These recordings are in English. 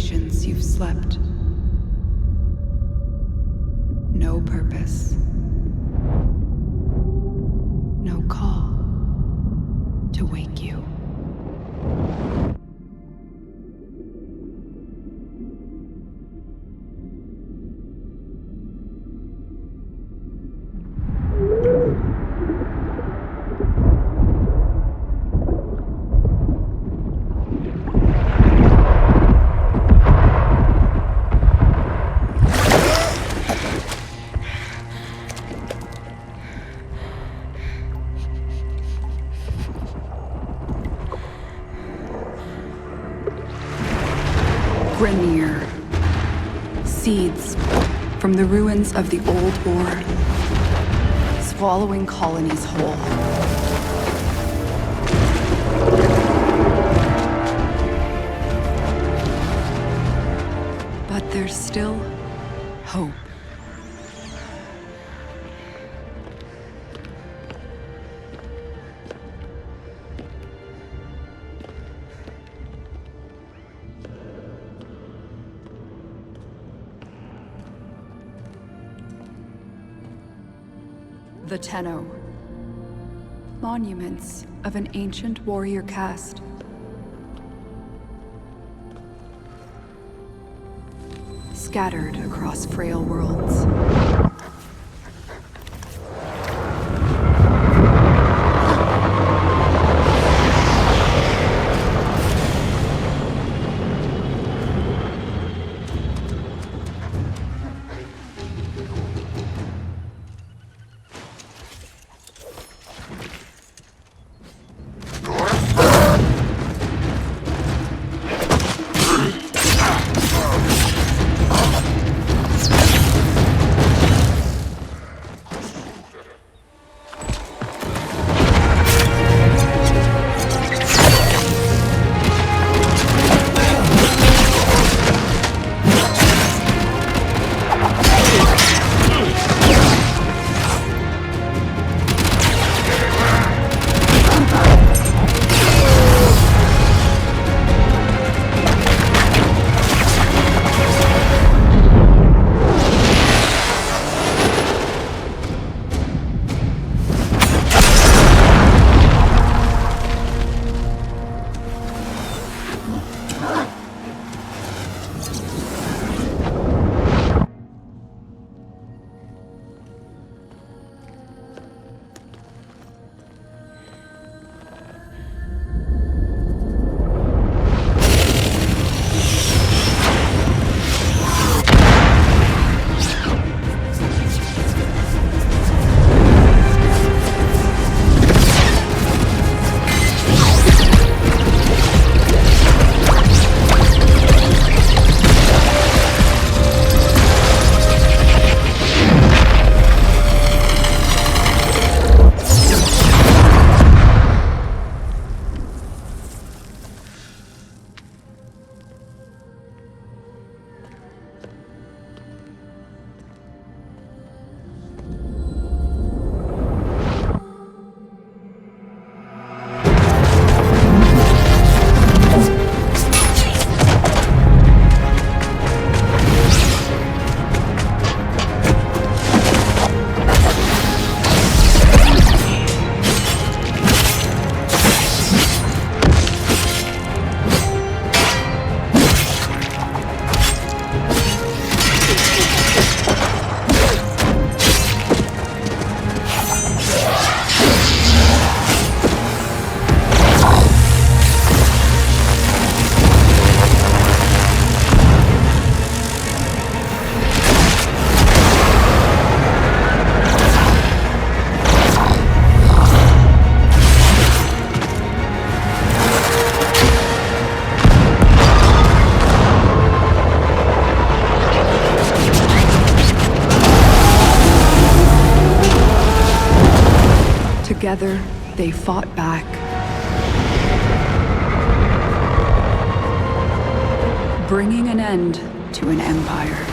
generations you've slept. No purpose. No call to wake you. Seeds from the ruins of the old war, swallowing colonies whole. But there's still hope. The Tenno. Monuments of an ancient warrior caste. Scattered across frail worlds. Together, they fought back. Bringing an end to an empire.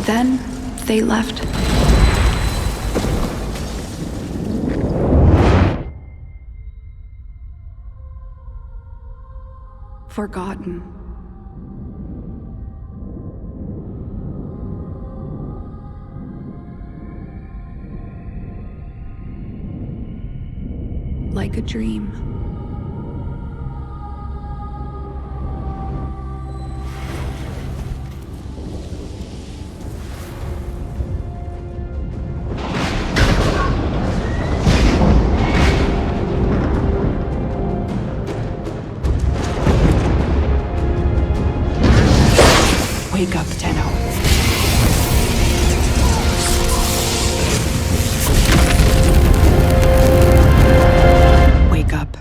Then, they left. Forgotten. Like a dream. Wake up, Tenno. Wake up.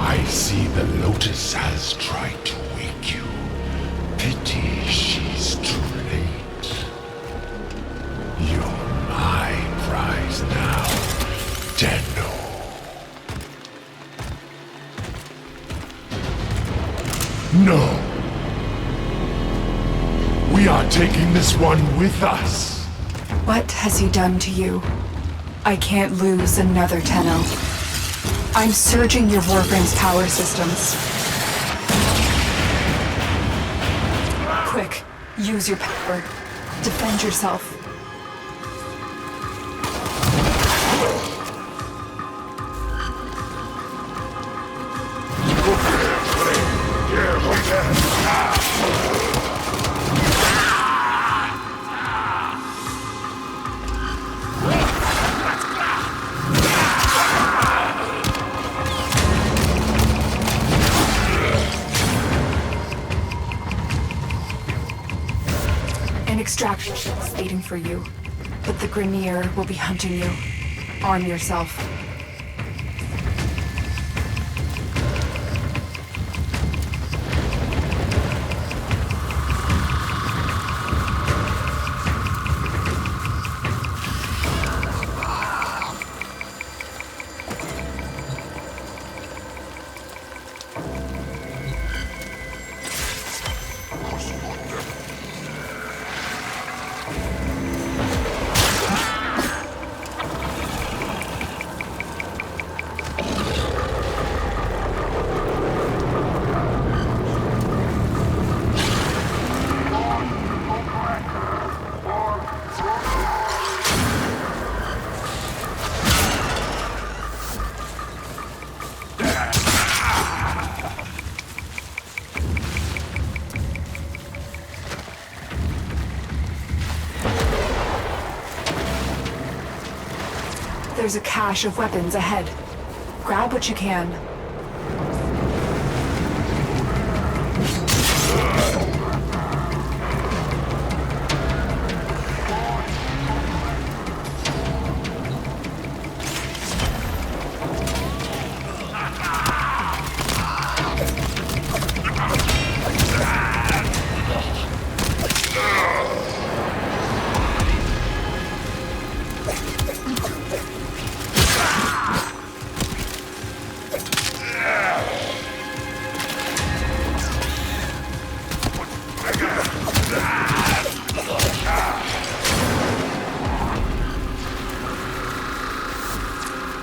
I see the Lotus has tried to wake you. Pity she's too late. You're my prize now, Tenno. No. We are taking this one with us. What has he done to you? I can't lose another Tenno. I'm surging your Warframe's power systems. Quick, use your power. Defend yourself. An extraction is waiting for you, but the Grineer will be hunting you. Arm yourself. There's a cache of weapons ahead. Grab what you can.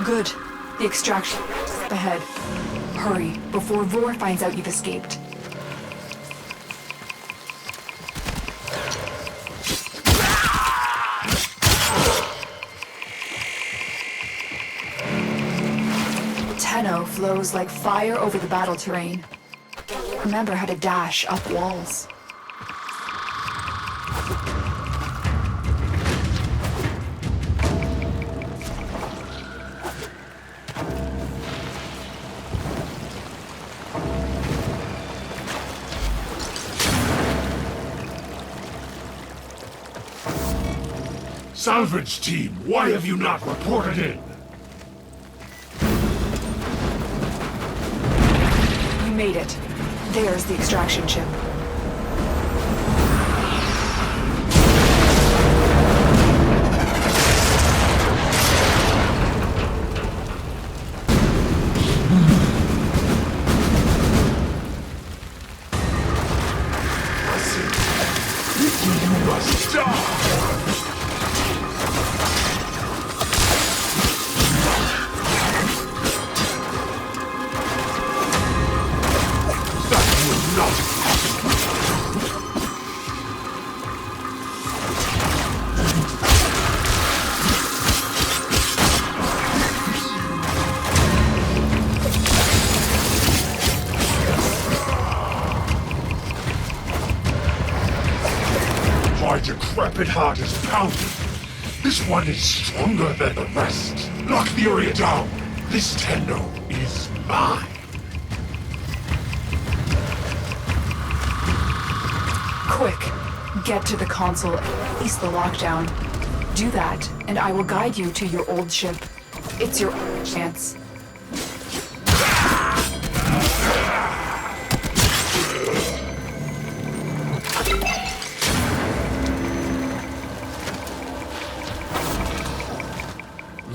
Good. The extraction is up ahead. Hurry, before Vor finds out you've escaped. Tenno flows like fire over the battle terrain. Remember how to dash up walls. Salvage team, why have you not reported in? You made it. There's the extraction chip. You must die! My decrepit heart is pounding. This one is stronger than the rest. Knock Nyrreah down. This Tenno is mine. Quick, get to the console and ease the lockdown. Do that, and I will guide you to your old ship. It's your chance.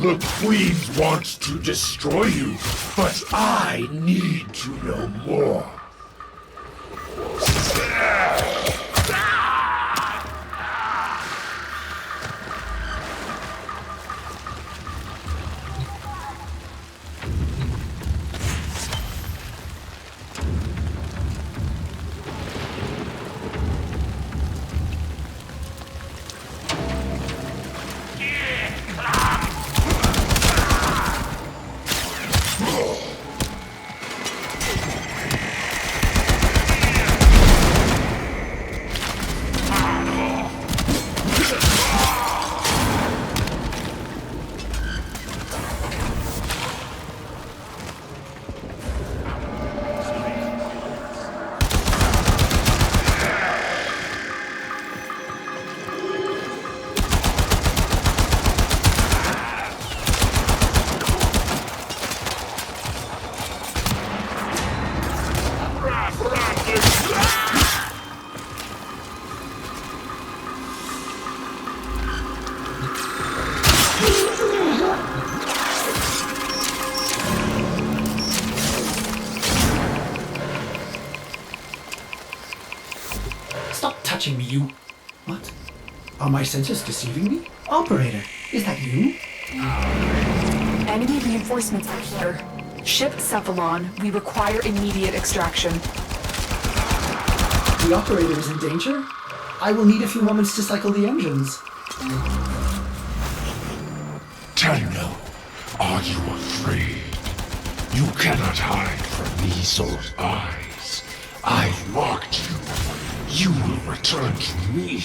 The Queen wants to destroy you, but I need to know more. Stop touching me, you... What? Are my senses deceiving me? Operator, is that you? Enemy reinforcements are here. Ship Cephalon, we require immediate extraction. The operator is in danger? I will need a few moments to cycle the engines. Tenno, are you afraid? You cannot hide from these old eyes. I've marked you. You will return to me.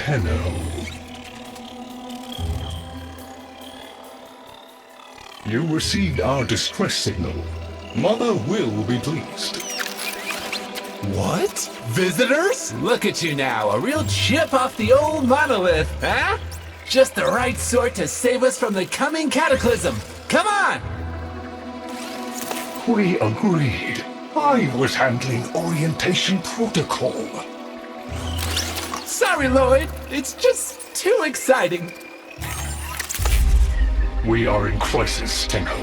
Tenno. You received our distress signal. Mother will be pleased. What? Visitors? Look at you now, a real chip off the old monolith, huh? Just the right sort to save us from the coming cataclysm. Come on! We agreed. I was handling orientation protocol. Sorry, Lloyd. It's just too exciting. We are in crisis, Tenno.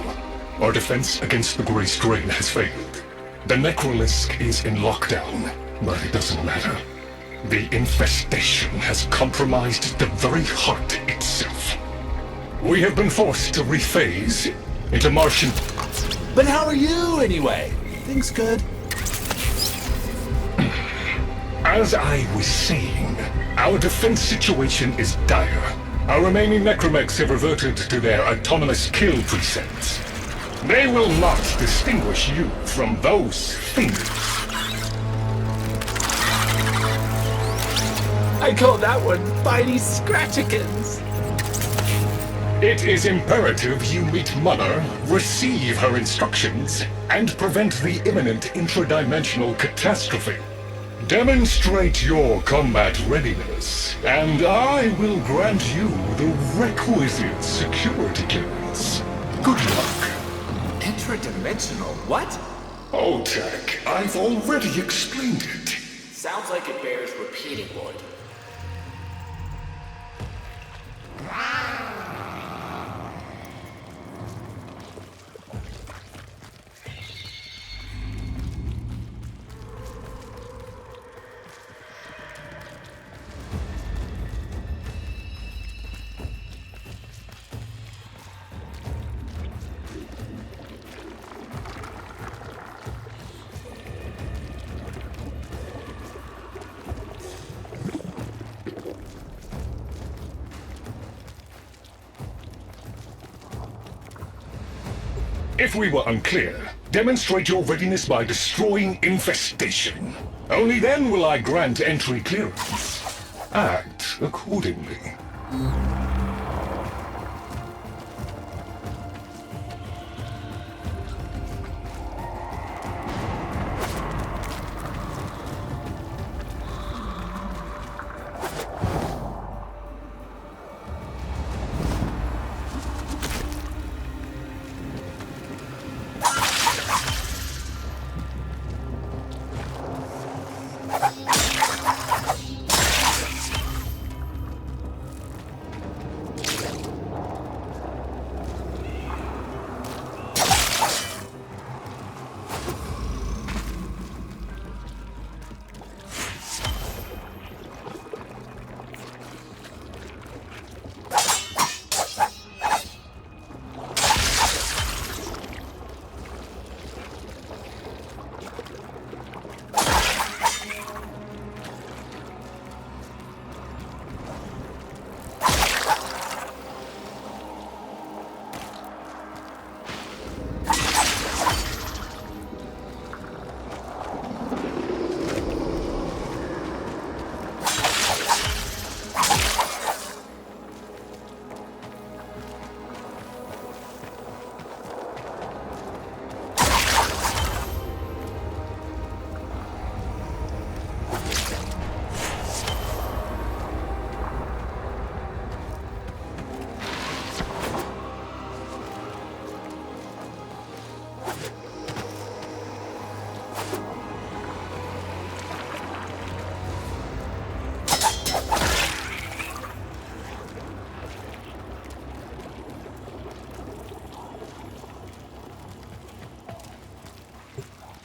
Our defense against the Grey Strain has failed. The Necrolisk is in lockdown, but it doesn't matter. The infestation has compromised the very heart itself. We have been forced to rephase into Martian... But how are you, anyway? Things good? As I was saying, our defense situation is dire. Our remaining necromechs have reverted to their autonomous kill precepts. They will not distinguish you from those things. I call that one Bitey Scratchikins. It is imperative you meet Mother, receive her instructions, and prevent the imminent intradimensional catastrophe. Demonstrate your combat readiness, and I will grant you the requisite security clearance. Good luck. Intradimensional what? Oh, Tech, I've already explained it. Sounds like it bears repeating, Lloyd. If we were unclear, demonstrate your readiness by destroying infestation. Only then will I grant entry clearance. Act accordingly.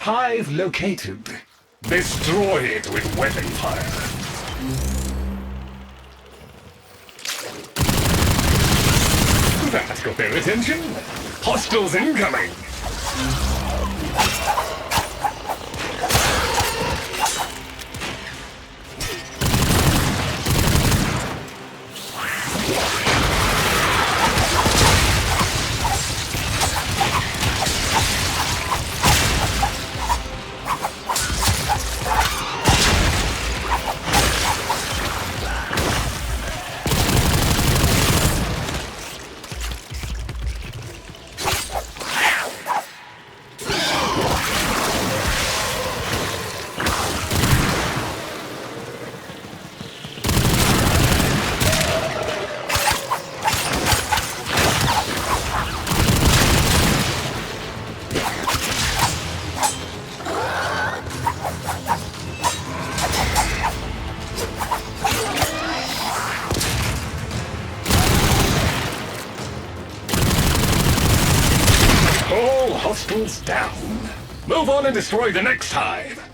Hive located. Destroy it with weapon fire. That got their attention. Hostiles incoming. hostiles down. Move on and destroy the next hive.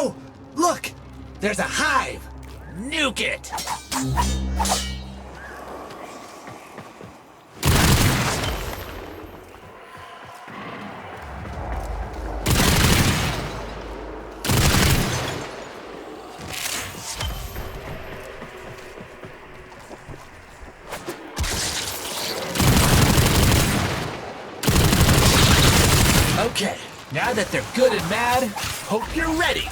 Oh, look! There's a hive! Nuke it! Okay, now that they're good and mad, hope you're ready!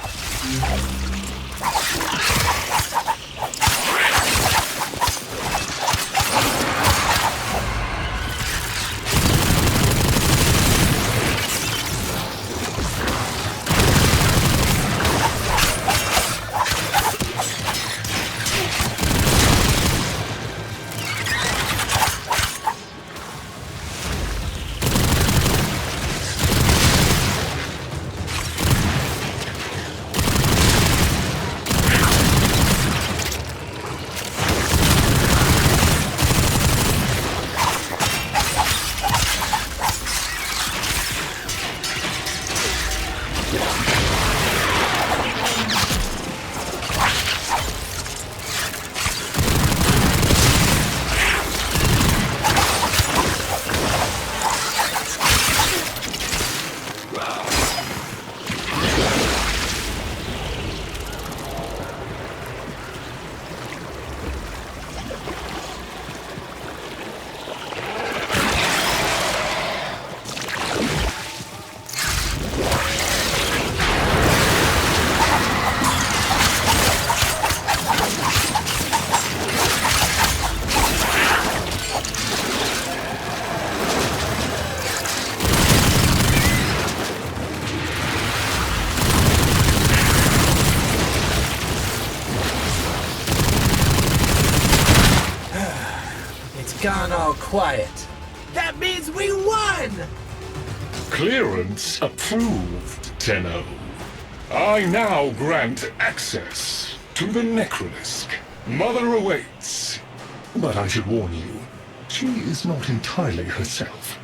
Gone all quiet. That means we won! Clearance approved, Tenno. I now grant access to the Necrolisc. Mother awaits. But I should warn you, she is not entirely herself.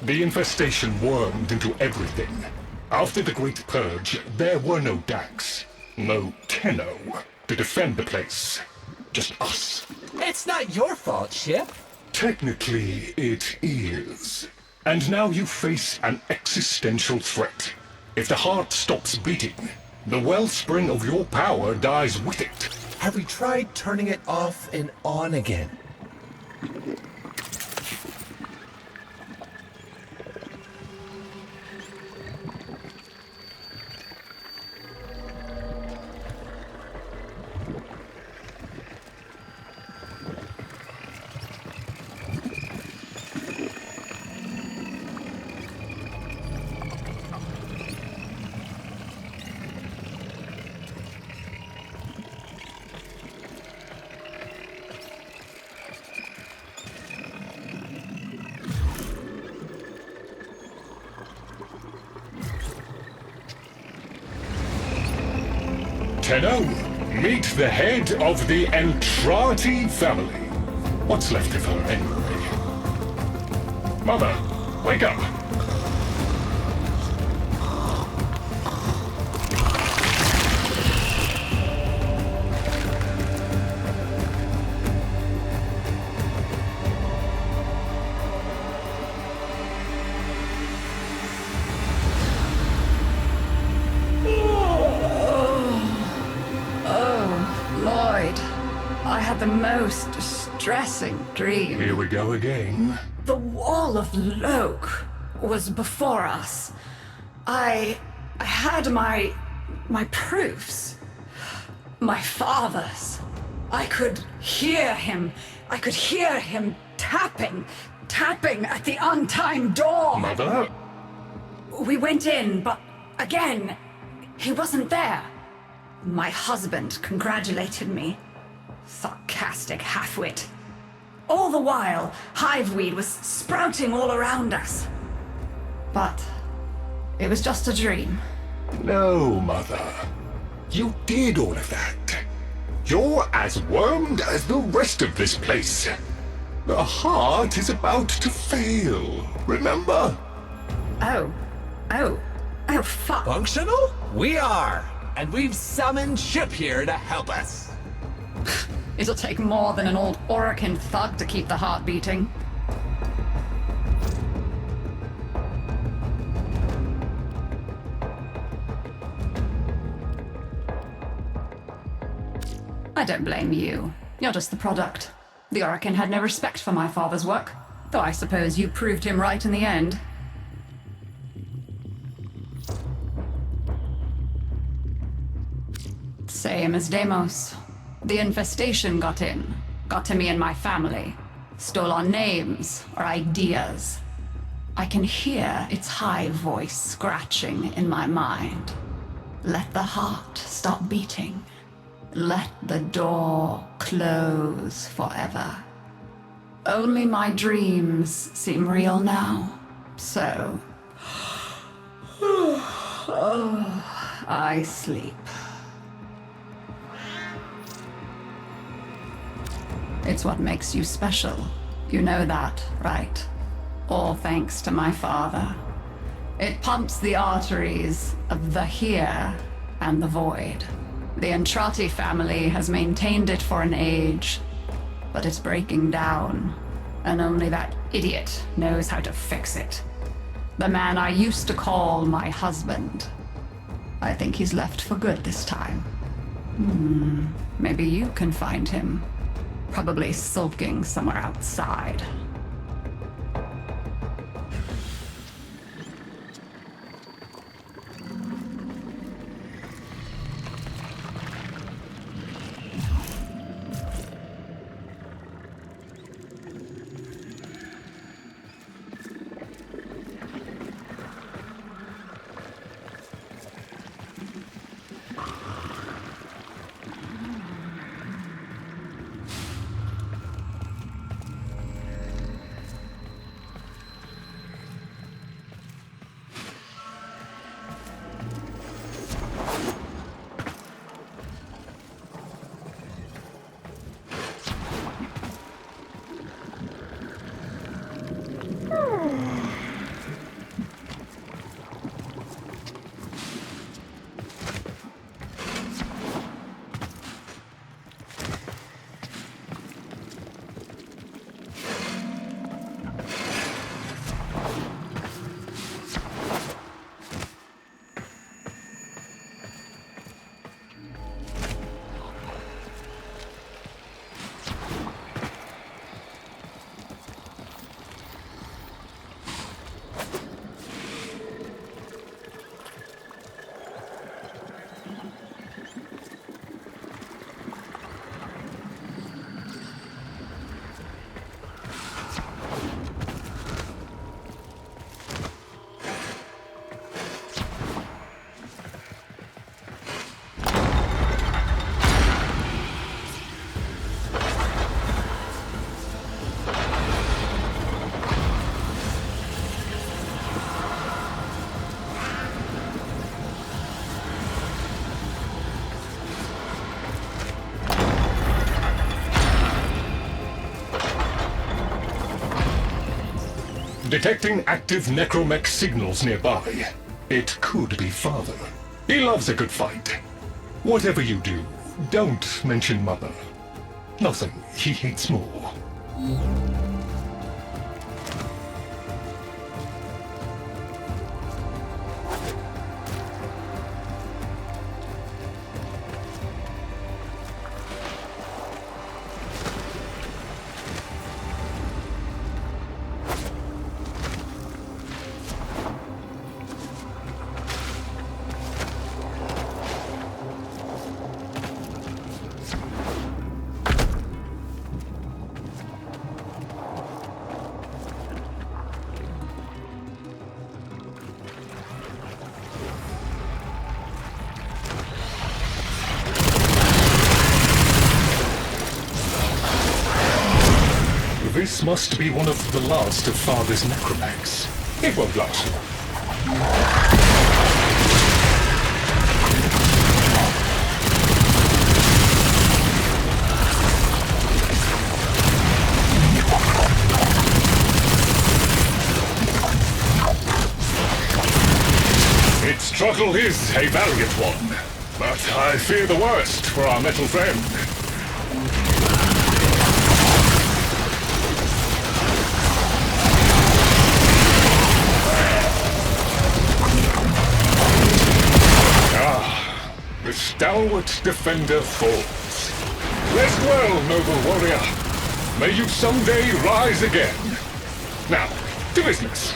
The infestation wormed into everything. After the Great Purge, there were no Dax, no Tenno to defend the place. Just us. It's not your fault, Ship. Technically, it is. And now you face an existential threat. If the heart stops beating, the wellspring of your power dies with it. Have we tried turning it off and on again? Tenno, meet the head of the Entrati family. What's left of her, anyway? Mother, wake up! I had the most distressing dream. Here we go again. The wall of Loke was before us. I had my proofs. My father's. I could hear him. I could hear him tapping at the untimed door. Mother? We went in, but again, he wasn't there. My husband congratulated me. Sarcastic halfwit. All the while, hiveweed was sprouting all around us. But it was just a dream. No, Mother. You did all of that. You're as wormed as the rest of this place. The heart is about to fail, remember? Oh, fuck. Functional? We are! And we've summoned Ship here to help us. It'll take more than an old Orokin thug to keep the heart beating. I don't blame you. You're just the product. The Orokin had no respect for my father's work, though I suppose you proved him right in the end. Same as Deimos. The infestation got in, got to me and my family, stole our names, our ideas. I can hear its high voice scratching in my mind. Let the heart stop beating. Let the door close forever. Only my dreams seem real now, so... I sleep. It's what makes you special. You know that, right? All thanks to my father. It pumps the arteries of the here and the void. The Entrati family has maintained it for an age, but it's breaking down, and only that idiot knows how to fix it. The man I used to call my husband. I think he's left for good this time. Maybe you can find him. Probably sulking somewhere outside. detecting active necromech signals nearby. It could be Father. He loves a good fight. Whatever you do, don't mention Mother. Nothing he hates more. This must be one of the last of Father's necromechs. It won't last long. Its struggle is a valiant one, but I fear the worst for our metal friend. The stalwart defender falls. Rest well, noble warrior. May you someday rise again. Now, to business.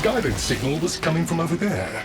Guidance signal was coming from over there.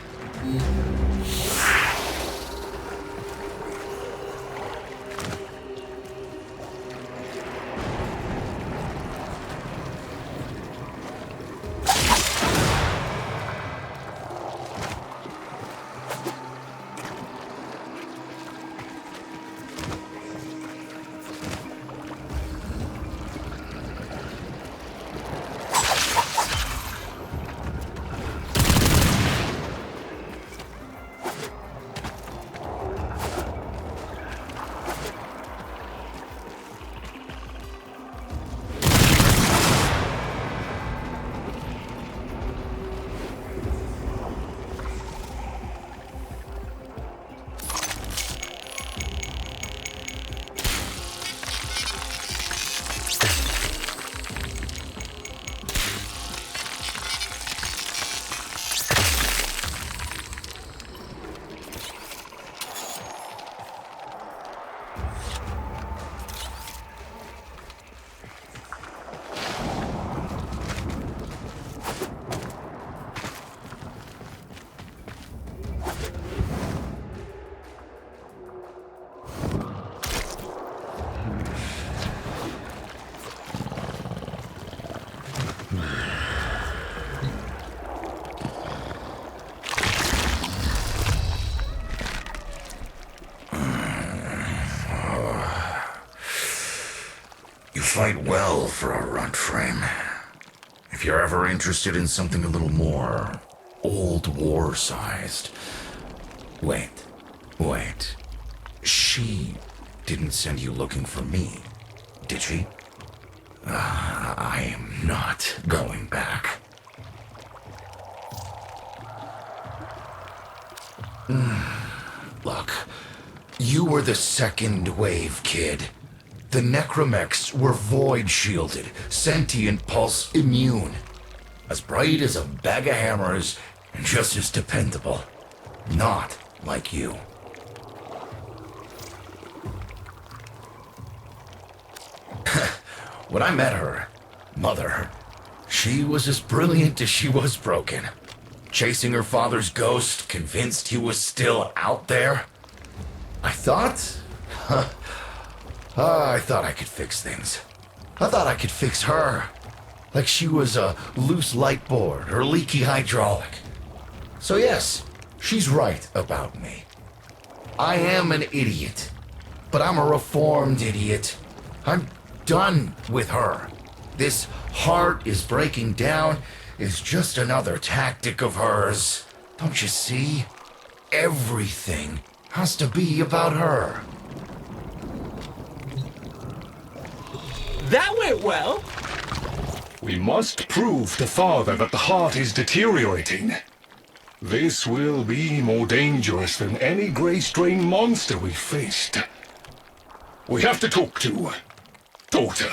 fight well for a runt frame. If you're ever interested in something a little more old war-sized... Wait. She didn't send you looking for me, did she? I am not going back. Look, you were the second wave, kid. The necromechs were void-shielded, sentient pulse immune. As bright as a bag of hammers, and just as dependable. Not like you. When I met her, Mother, she was as brilliant as she was broken. Chasing her father's ghost, convinced he was still out there. I thought I could fix things. I thought I could fix her. Like she was a loose light board or leaky hydraulic. So yes, she's right about me. I am an idiot, but I'm a reformed idiot. I'm done with her. This heart is breaking down is just another tactic of hers. Don't you see? Everything has to be about her. That went well. We must prove to Father that the heart is deteriorating. This will be more dangerous than any Grey Strain monster we've faced. We have to talk to Daughter.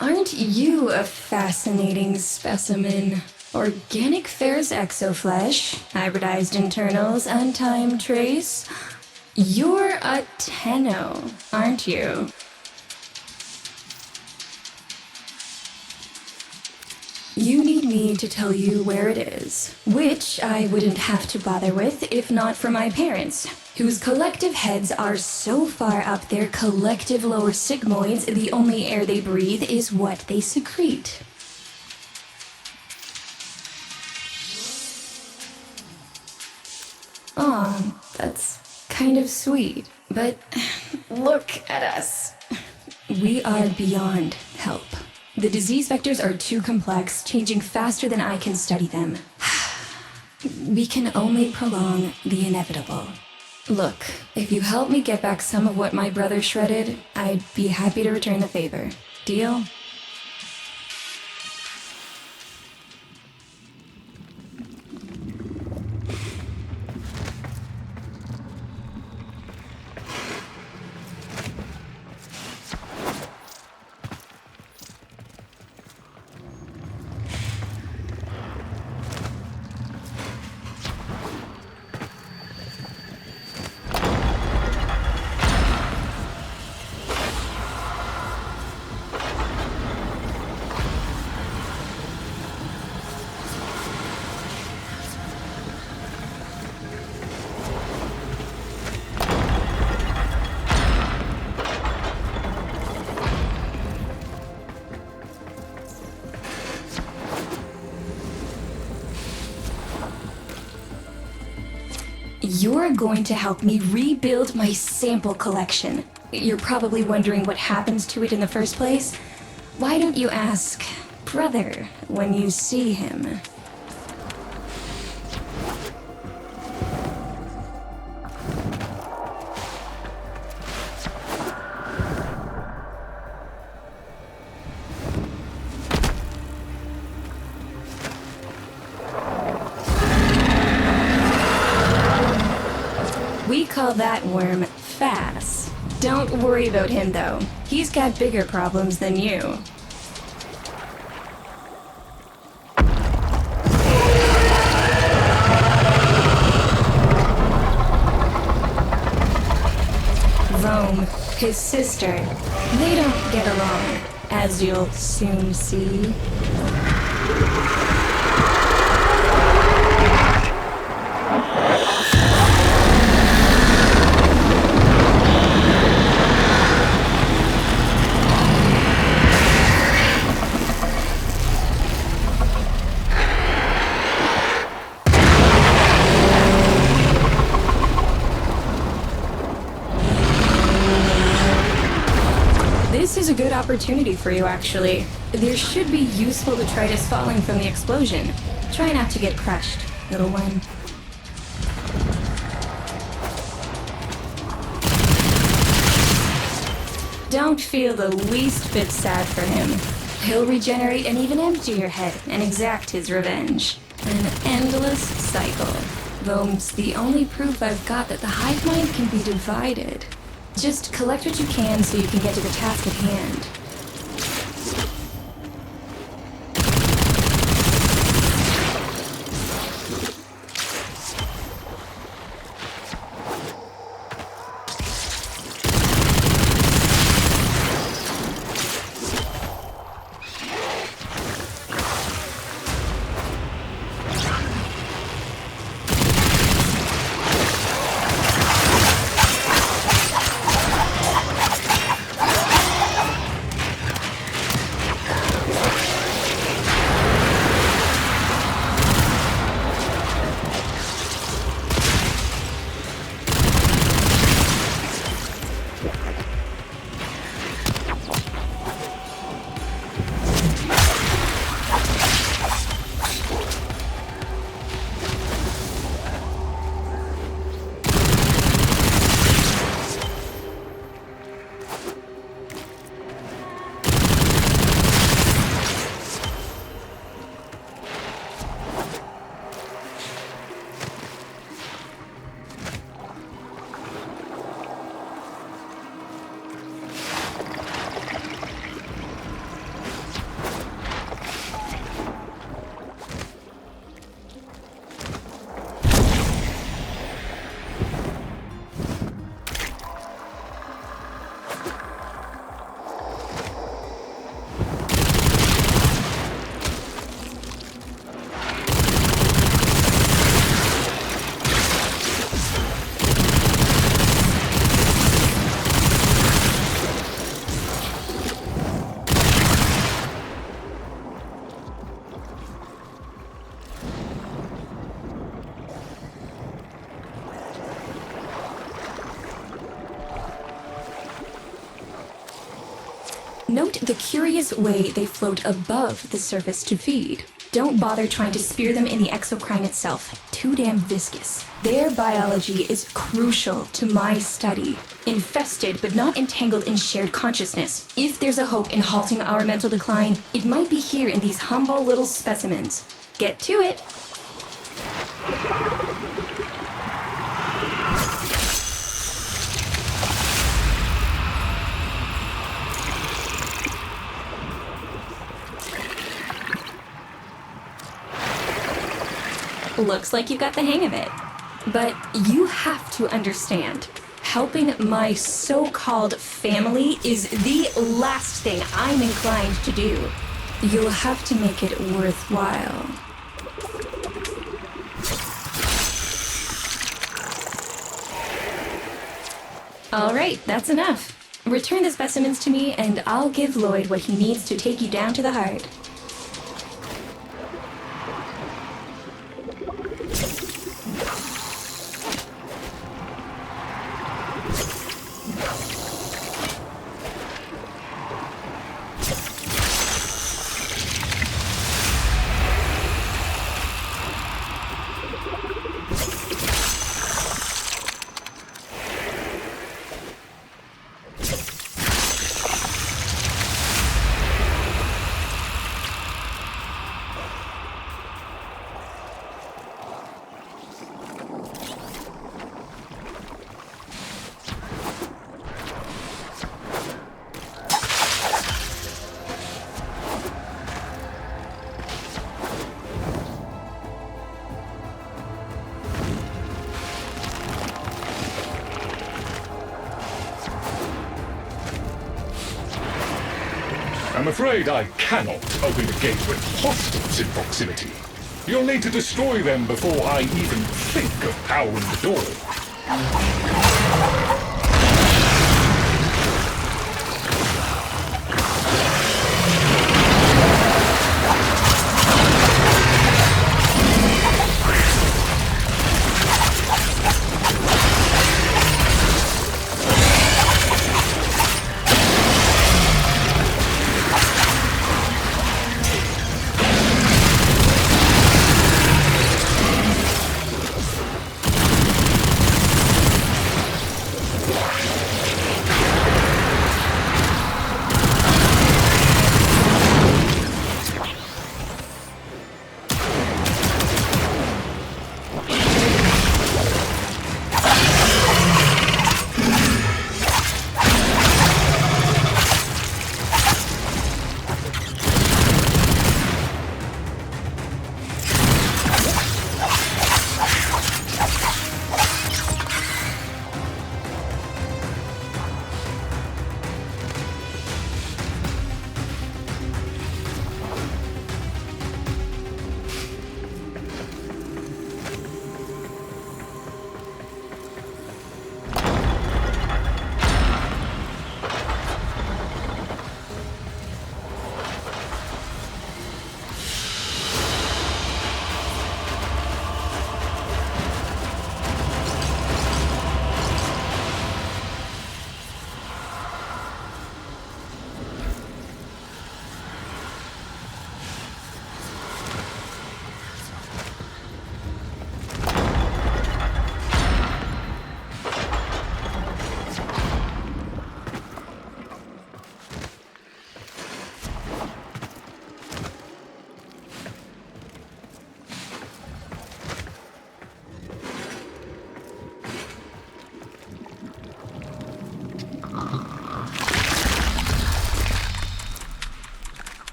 Aren't you a fascinating specimen? Organic ferrous exoflesh, hybridized internals, and time trace. You're a Tenno, aren't you? You need me to tell you where it is, which I wouldn't have to bother with if not for my parents, whose collective heads are so far up their collective lower sigmoids, the only air they breathe is what they secrete. Aw, that's kind of sweet, but look at us. We are beyond help. The disease vectors are too complex, changing faster than I can study them. We can only prolong the inevitable. Look, if you help me get back some of what my brother shredded, I'd be happy to return the favor. Deal? You're going to help me rebuild my sample collection. You're probably wondering what happens to it in the first place. Why don't you ask brother when you see him? We call that worm Fass. Don't worry about him, though. He's got bigger problems than you. Rome, his sister, they don't get along, as you'll soon see. This is a good opportunity for you, actually. There should be useful detritus falling from the explosion. Try not to get crushed, little one. Don't feel the least bit sad for him. He'll regenerate and even empty your head and exact his revenge. An endless cycle. Though it's the only proof I've got that the hive mind can be divided. Just collect what you can so you can get to the task at hand. Note the curious way they float above the surface to feed. Don't bother trying to spear them in the exocrine itself. Too damn viscous. Their biology is crucial to my study. Infested but not entangled in shared consciousness. If there's a hope in halting our mental decline, it might be here in these humble little specimens. Get to it! Looks like you got the hang of it. But you have to understand, helping my so-called family is the last thing I'm inclined to do. You'll have to make it worthwhile. All right, that's enough. Return the specimens to me, and I'll give Lloyd what he needs to take you down to the heart. I'm afraid I cannot open the gate with hostiles in proximity. You'll need to destroy them before I even think of powering the door.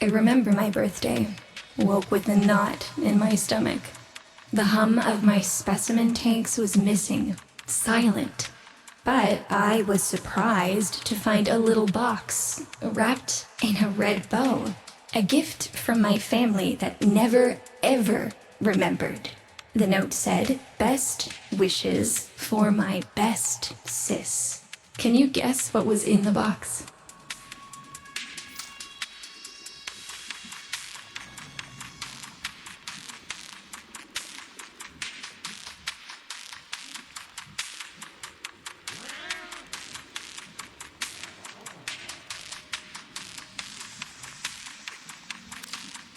I remember my birthday. Woke with a knot in my stomach. The hum of my specimen tanks was missing. Silent. But I was surprised to find a little box wrapped in a red bow. A gift from my family that never, ever remembered. The note said, "Best wishes for my best sis." Can you guess what was in the box?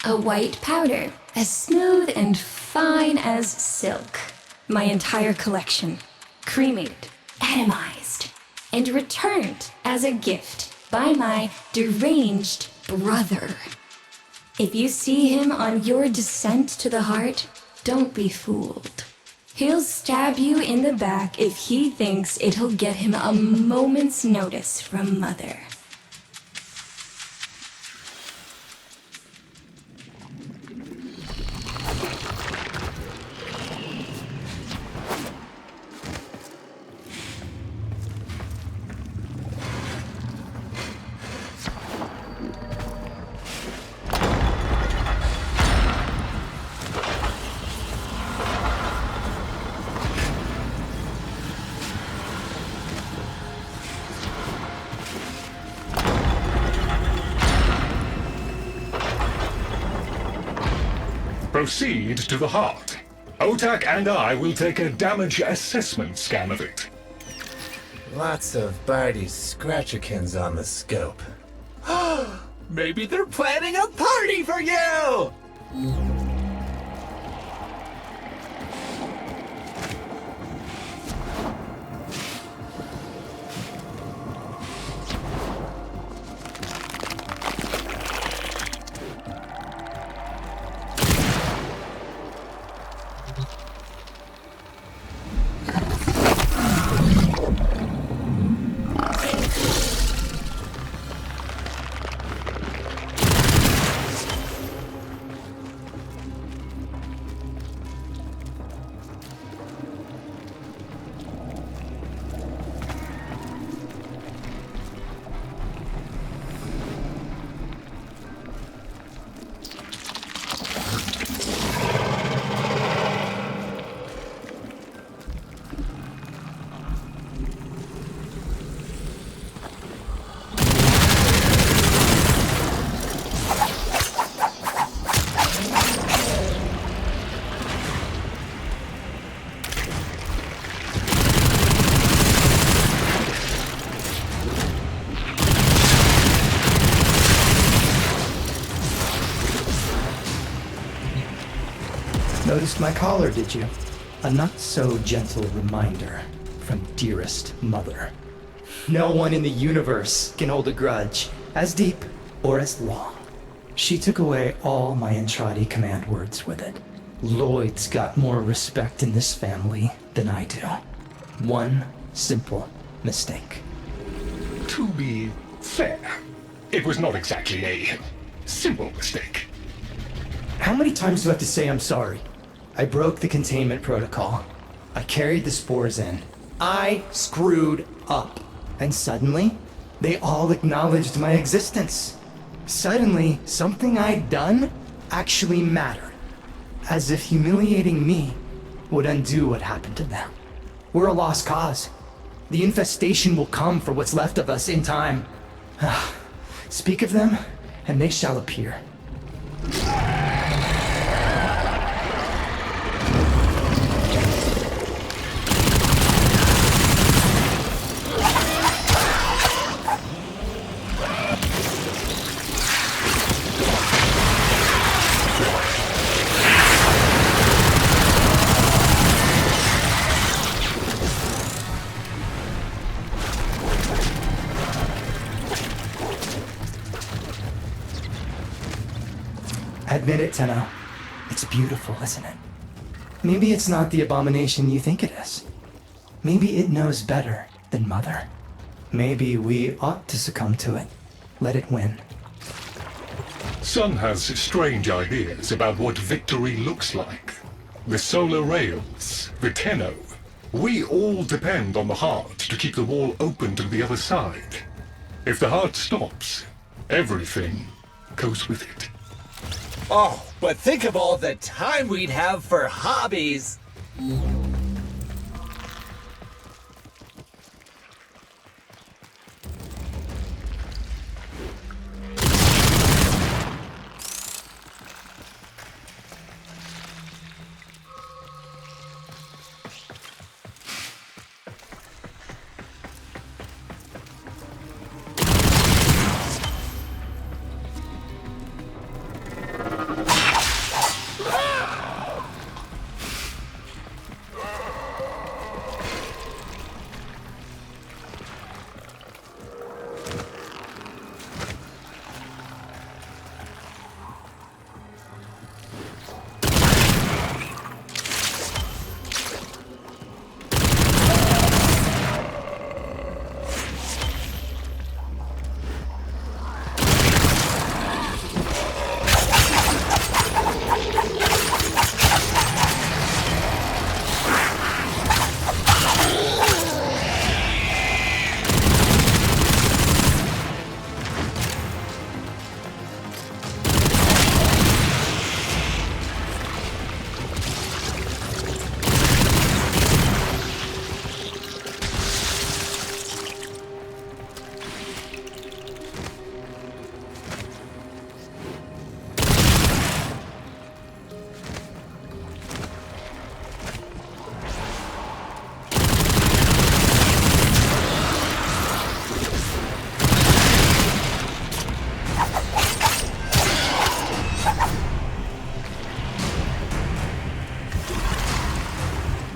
A white powder, as smooth and fine as silk. My entire collection. Cremated, atomized, and returned as a gift by my deranged brother. If you see him on your descent to the heart, don't be fooled. He'll stab you in the back if he thinks it'll get him a moment's notice from Mother. Proceed to the heart. Otak and I will take a damage assessment scan of it. Lots of Barty's Scratchikins on the scope. Maybe they're planning a party for you! Noticed my collar, did you? A not-so-gentle reminder from dearest mother. No one in the universe can hold a grudge as deep or as long. She took away all my Entradi command words with it. Lloyd's got more respect in this family than I do. One simple mistake. To be fair, it was not exactly a simple mistake. How many times do I have to say I'm sorry? I broke the containment protocol. I carried the spores in. I screwed up. And suddenly, they all acknowledged my existence. Suddenly, something I'd done actually mattered. As if humiliating me would undo what happened to them. We're a lost cause. The infestation will come for what's left of us in time. Speak of them, and they shall appear. Admit it, Tenno. It's beautiful, isn't it? Maybe it's not the abomination you think it is. Maybe it knows better than Mother. Maybe we ought to succumb to it. Let it win. Sun has strange ideas about what victory looks like. The solar rails, the Tenno. We all depend on the heart to keep the wall open to the other side. If the heart stops, everything goes with it. Oh, but think of all the time we'd have for hobbies!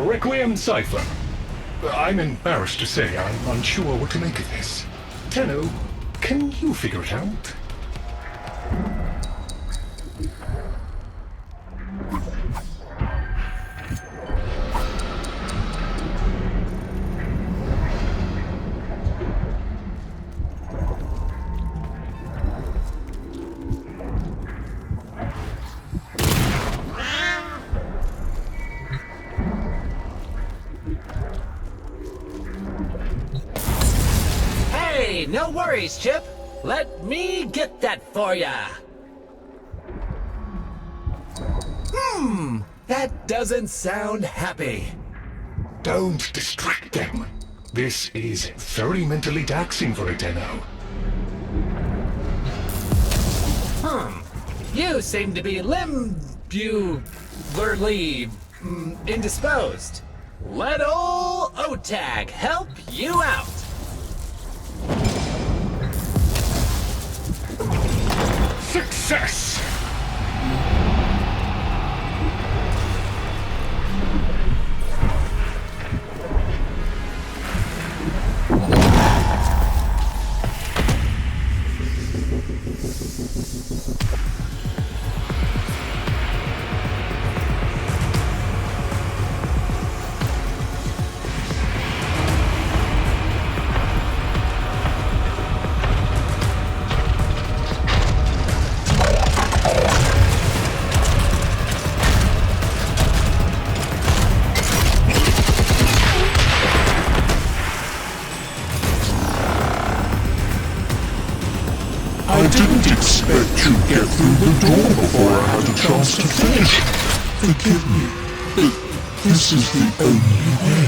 Requiem Cipher. I'm embarrassed to say I'm unsure what to make of this. Tenno, can you figure it out? Hey, no worries, Chip. Let me get that for ya. That doesn't sound happy. Don't distract them. This is very mentally taxing for a Tenno. You seem to be indisposed. Let ol' OTAG help you out. Success! I didn't expect to get through the door before I had a chance to finish. Forgive me, but this is the only way.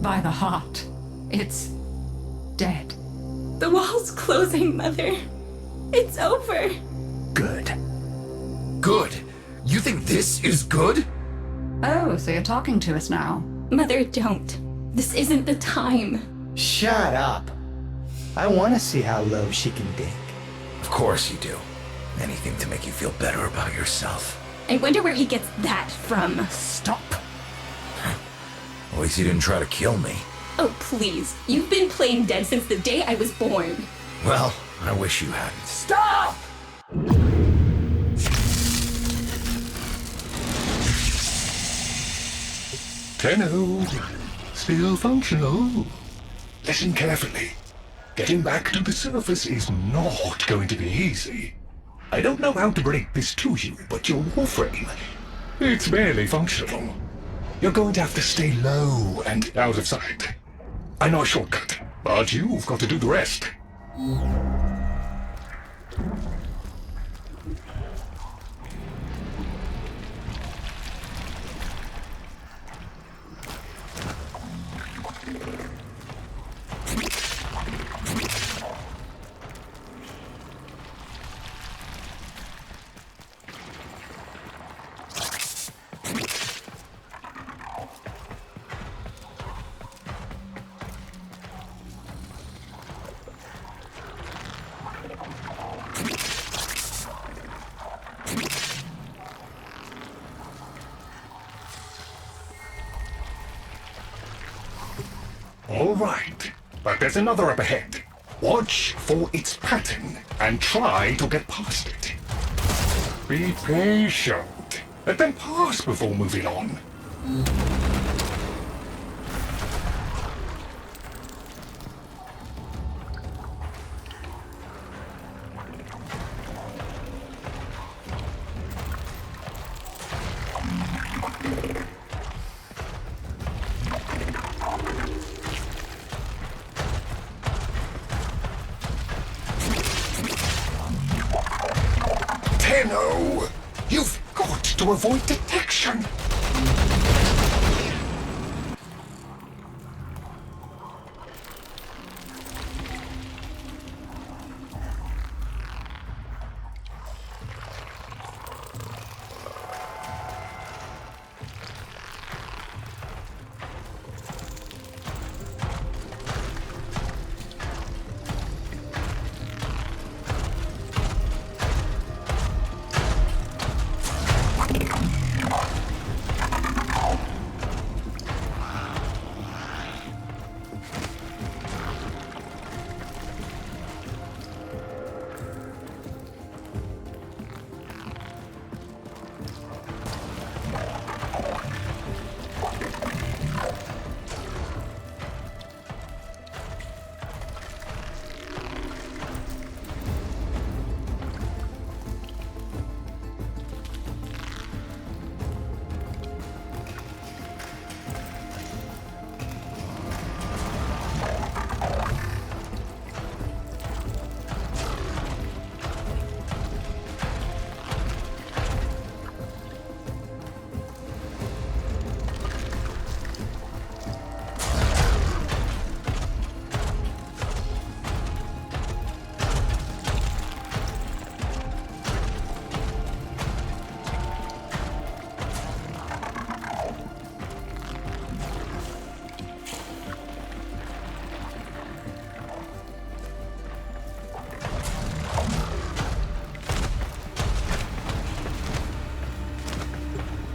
By the heart, it's dead. The wall's closing, Mother. It's over. Good. Good? You think this is good? Oh, so you're talking to us now. Mother, don't. This isn't the time. Shut up. I want to see how low she can dig. Of course you do. Anything to make you feel better about yourself. I wonder where he gets that from. Stop. At least you didn't try to kill me. Oh, please. You've been playing dead since the day I was born. Well, I wish you hadn't. Stop! Tenno, still functional. Listen carefully. Getting back to the surface is not going to be easy. I don't know how to break this to you, but your Warframe, it's barely functional. You're going to have to stay low and out of sight. I know a shortcut, but you've got to do the rest. All right, but there's another up ahead. Watch for its pattern and try to get past it. Be patient. Let them pass before moving on. Tenno! You've got to avoid detection!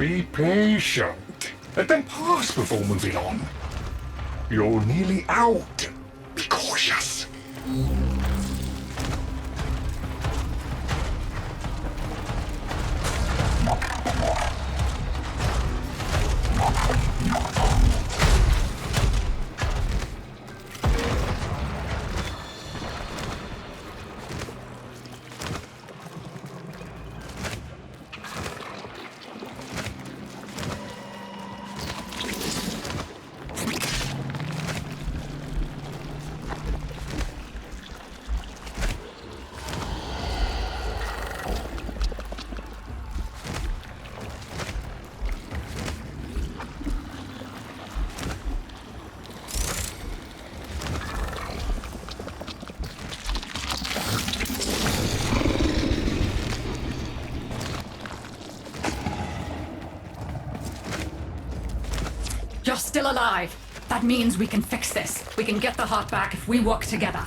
Be patient. Let them pass before moving on. You're nearly out. Be cautious. You're still alive. That means we can fix this. We can get the heart back if we work together.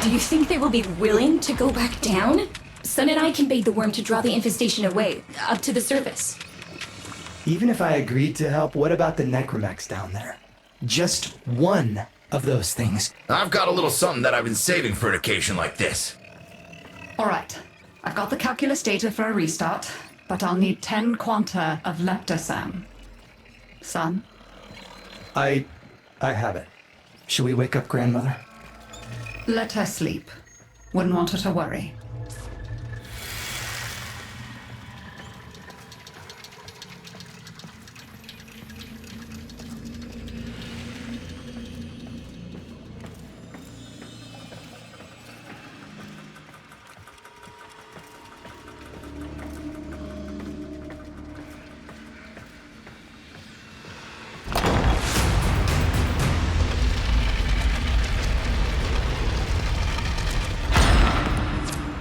Do you think they will be willing to go back down? Sun and I can bait the worm to draw the infestation away, up to the surface. Even if I agreed to help, what about the necromechs down there? Just one of those things. I've got a little something that I've been saving for an occasion like this. All right. I've got the calculus data for a restart, but I'll need 10 quanta of leptosam. Son? I have it. Should we wake up grandmother? Let her sleep. Wouldn't want her to worry.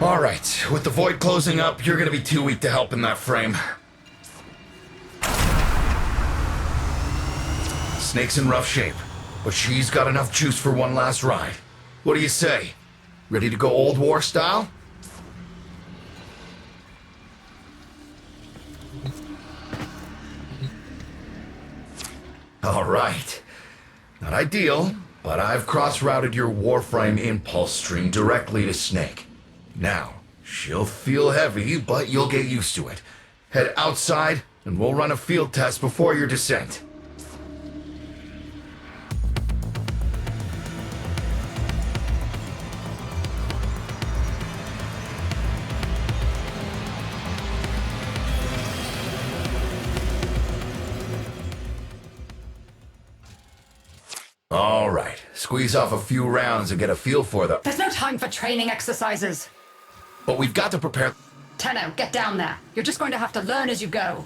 Alright, with the void closing up, you're gonna be too weak to help in that frame. Snake's in rough shape, but she's got enough juice for one last ride. What do you say? Ready to go old war style? Alright. Not ideal, but I've cross-routed your Warframe impulse stream directly to Snake. Now, she'll feel heavy, but you'll get used to it. Head outside, and we'll run a field test before your descent. All right, squeeze off a few rounds and get a feel for the... There's no time for training exercises. But we've got to prepare... Tenno, get down there. You're just going to have to learn as you go.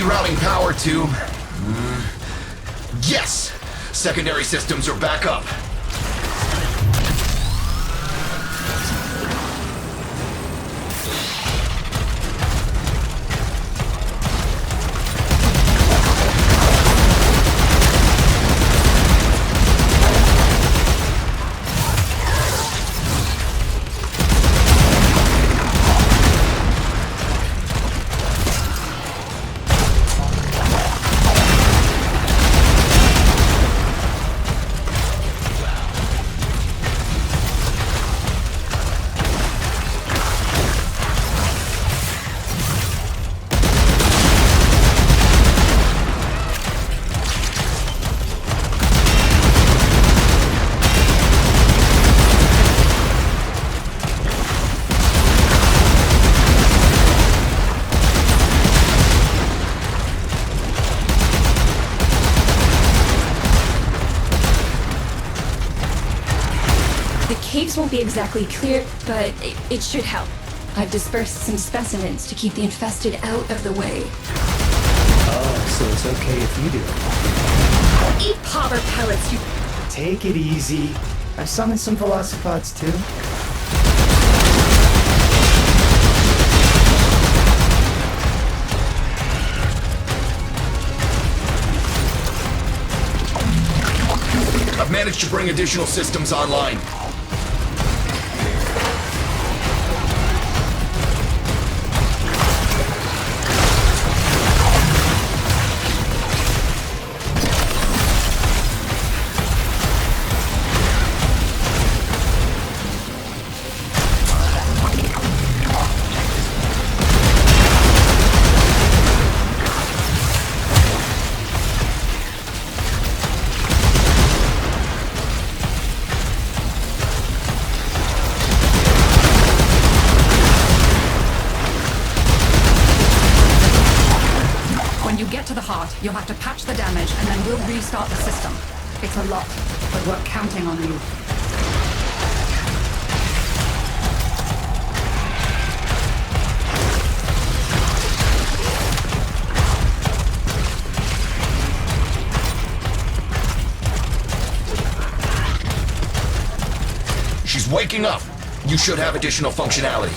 rerouting power to... Yes! Secondary systems are back up. Caves won't be exactly clear, but it should help. I've dispersed some specimens to keep the infested out of the way. Oh, so it's okay if you do. Eat popper pellets, you... Take it easy. I've summoned some velocipods too. I've managed to bring additional systems online. You'll have to patch the damage, and then we'll restart the system. It's a lot, but we're counting on you. She's waking up. You should have additional functionality.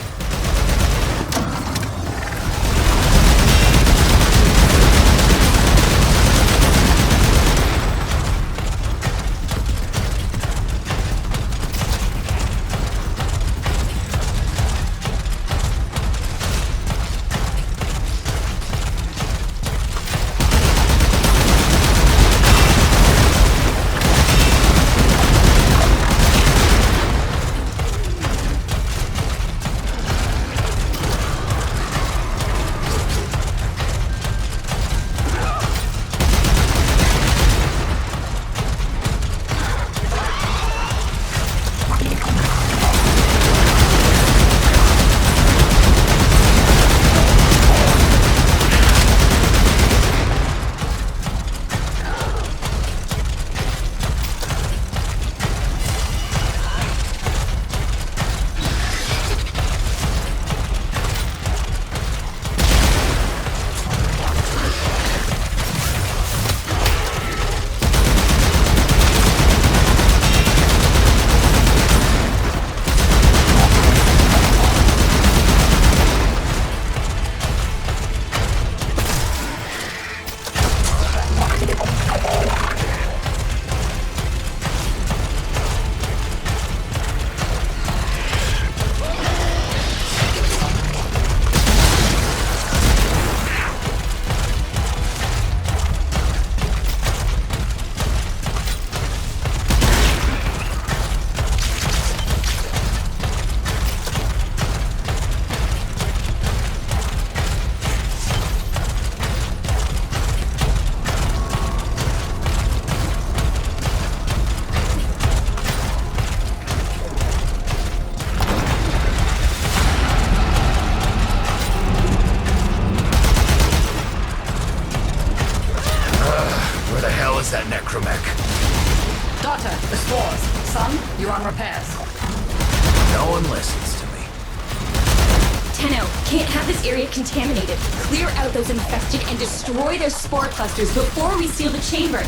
Tenno, Can't have this area contaminated. Clear out those infected and destroy their spore clusters before we seal the chamber.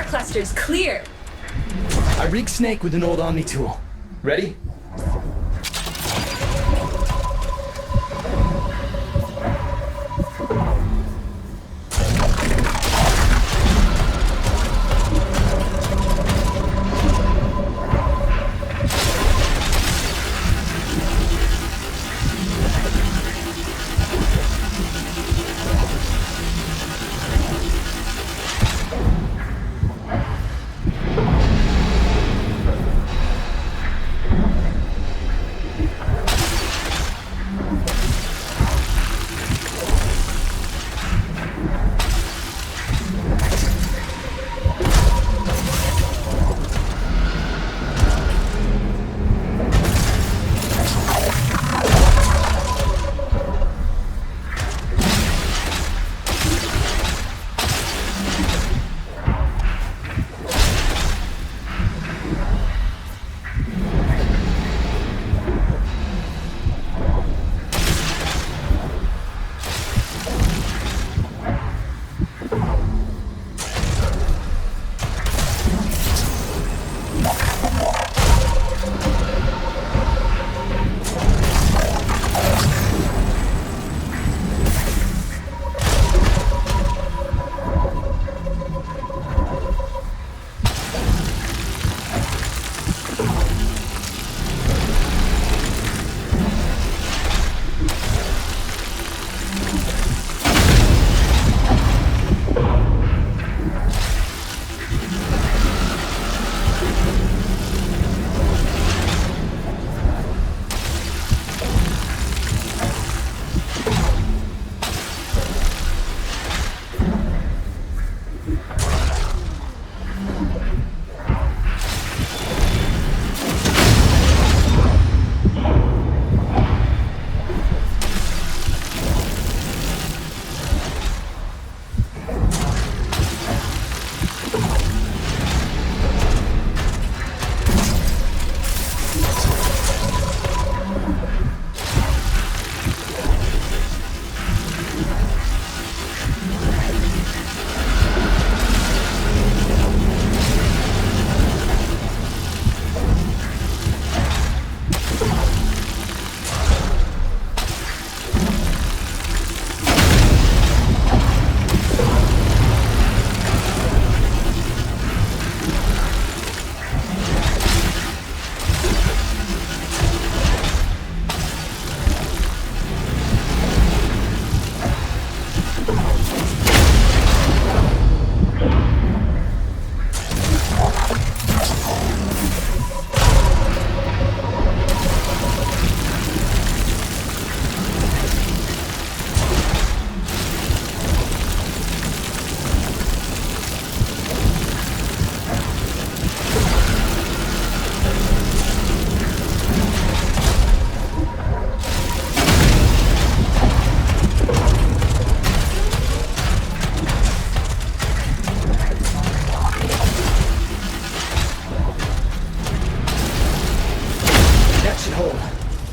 Clusters clear. I rigged Snake with an old Omni tool. Ready?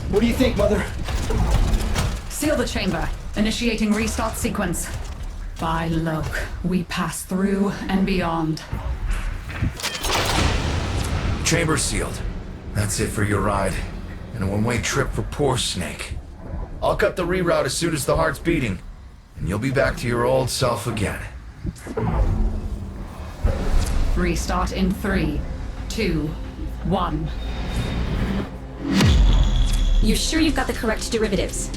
What do you think, Mother? Seal the chamber. Initiating restart sequence. By Loke, we pass through and beyond. Chamber sealed. That's it for your ride. And a one-way trip for poor Snake. I'll cut the reroute as soon as the heart's beating. And you'll be back to your old self again. Restart in 3, 2, 1. You sure you've got the correct derivatives?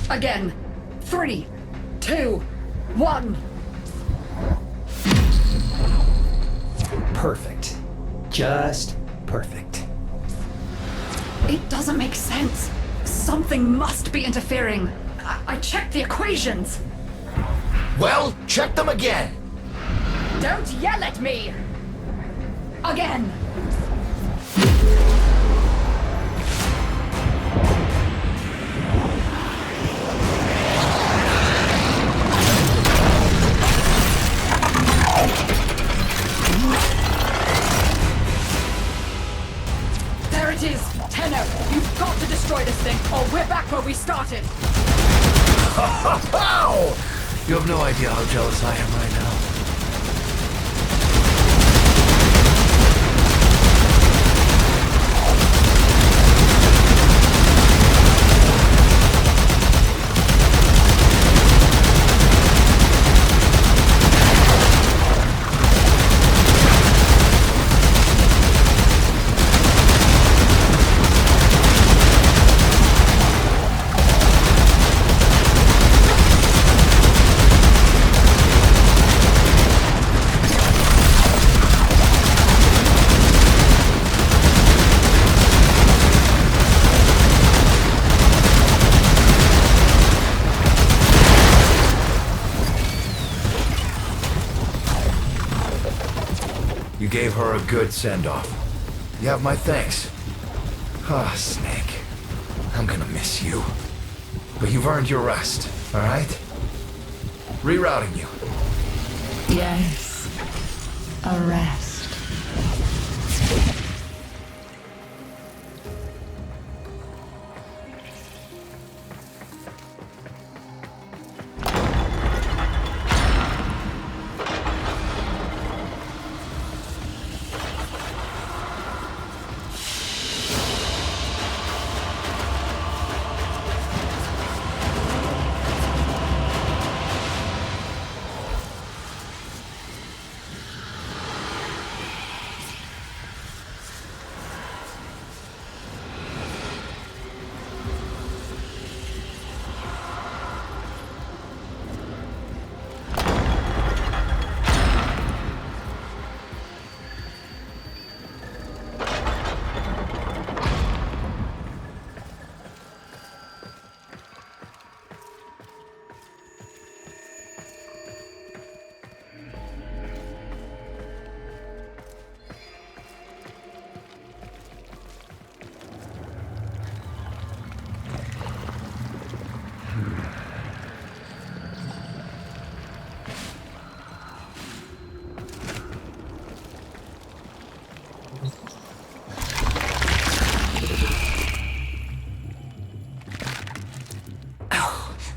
Again. 3, 2, 1. Perfect. Just perfect. It doesn't make sense. Something must be interfering. I checked the equations. Well, check them again! Don't yell at me! Again! There it is! Tenno, you've got to destroy this thing, or we're back where we started! Ow! You have no idea how jealous I am right now. You gave her a good send-off. You have my thanks. Ah, Snake. I'm gonna miss you. But you've earned your rest, alright? Rerouting you. Yes. A rest.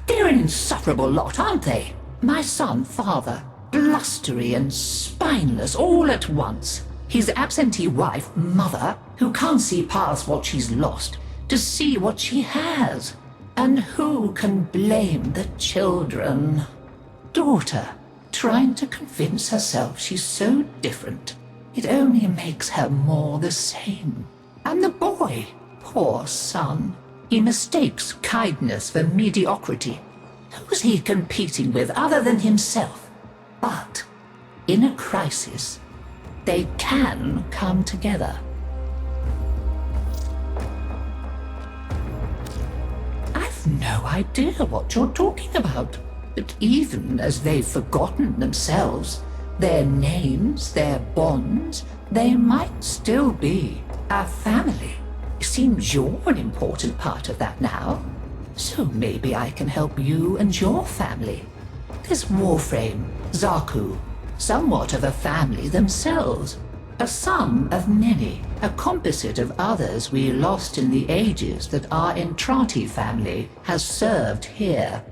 They're an insufferable lot, aren't they? My son, father, blustery and spineless all at once. His absentee wife, mother, who can't see past what she's lost to see what she has. And who can blame the children? Daughter, trying to convince herself she's so different. It only makes her more the same. And the boy, poor son, he mistakes kindness for mediocrity. Who's he competing with other than himself? But in a crisis, they can come together. I've no idea what you're talking about. But even as they've forgotten themselves, their names, their bonds, they might still be a family. Seems you're an important part of that now. So maybe I can help you and your family. There's Warframe, Zaku, somewhat of a family themselves. A sum of many, a composite of others we lost in the ages that our Entrati family has served here.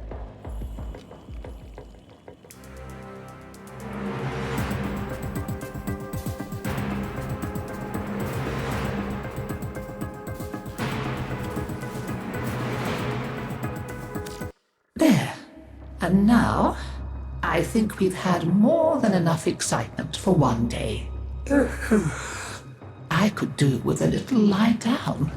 There. And now, I think we've had more than enough excitement for one day. I could do with a little lie down.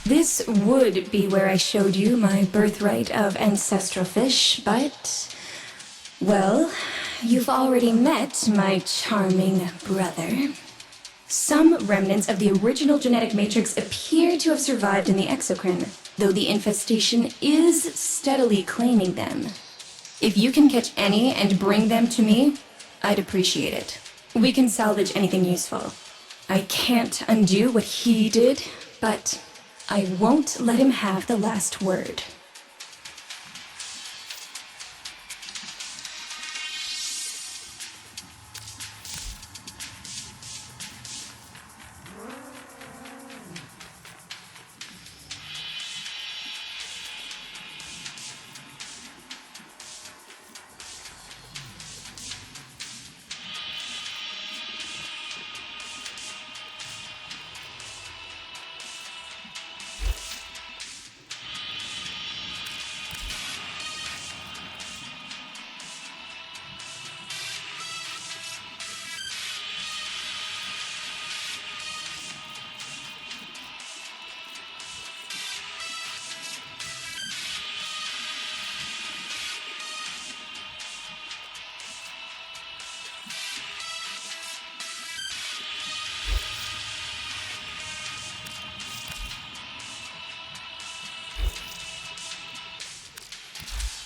This would be where I showed you my birthright of ancestral fish, but... well, you've already met my charming brother. Some remnants of the original genetic matrix appear to have survived in the exocrine, though the infestation is steadily claiming them. If you can catch any and bring them to me, I'd appreciate it. We can salvage anything useful. I can't undo what he did, but I won't let him have the last word.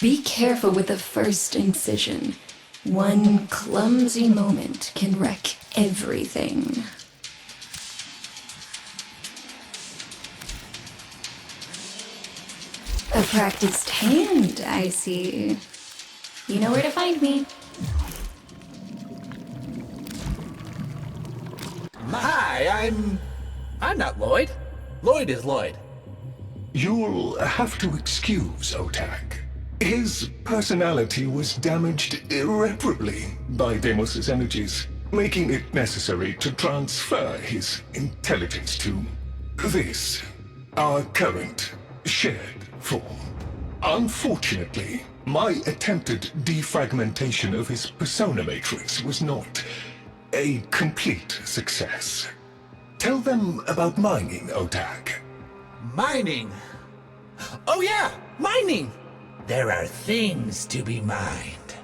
Be careful with the first incision. One clumsy moment can wreck everything. A practiced hand, I see. You know where to find me. Hi, I'm not Lloyd. Lloyd is Lloyd. You'll have to excuse Otak. His personality was damaged irreparably by Deimos' energies, making it necessary to transfer his intelligence to this, our current shared form. Unfortunately, my attempted defragmentation of his persona matrix was not a complete success. Tell them about mining, Otak. Mining? Oh yeah, mining! There are things to be mined.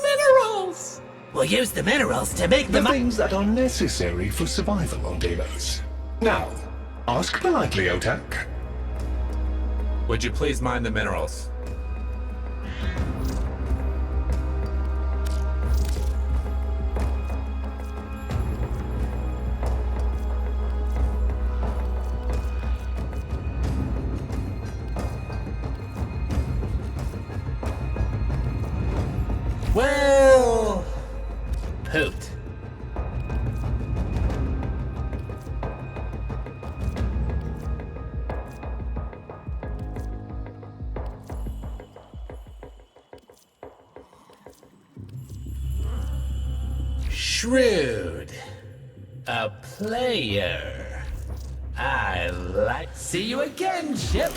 Minerals! We'll use the minerals to make The things that are necessary for survival on Deimos. Now, ask politely, Otak. Would you please mine the minerals? Well, pooped. Shrewd. A player. I like... See you again, Chip.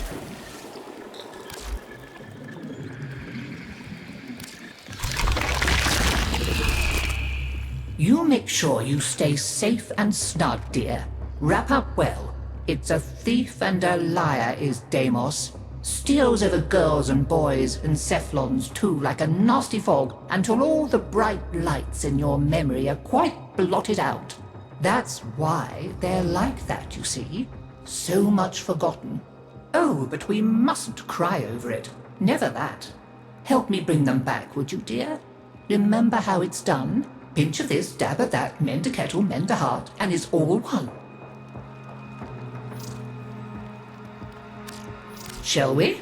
You make sure you stay safe and snug, dear. Wrap up well. It's a thief and a liar, is Deimos. Steals over girls and boys and Cephalons too, like a nasty fog, until all the bright lights in your memory are quite blotted out. That's why they're like that, you see. So much forgotten. Oh, but we mustn't cry over it. Never that. Help me bring them back, would you, dear? Remember how it's done? Pinch of this, dab of that, mend a kettle, mend a heart, and it's all one. Shall we?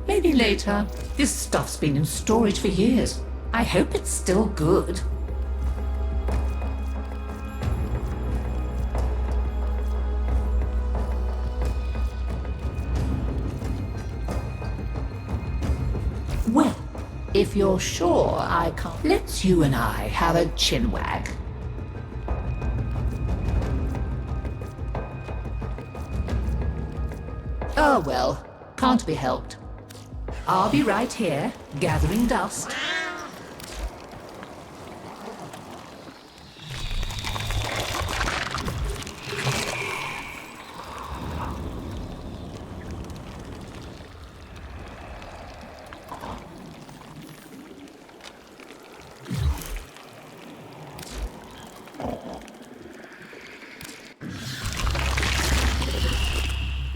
Maybe later. This stuff's been in storage for years. I hope it's still good. Well, if you're sure I can't, let's you and I have a chinwag. Oh well, can't be helped. I'll be right here, gathering dust.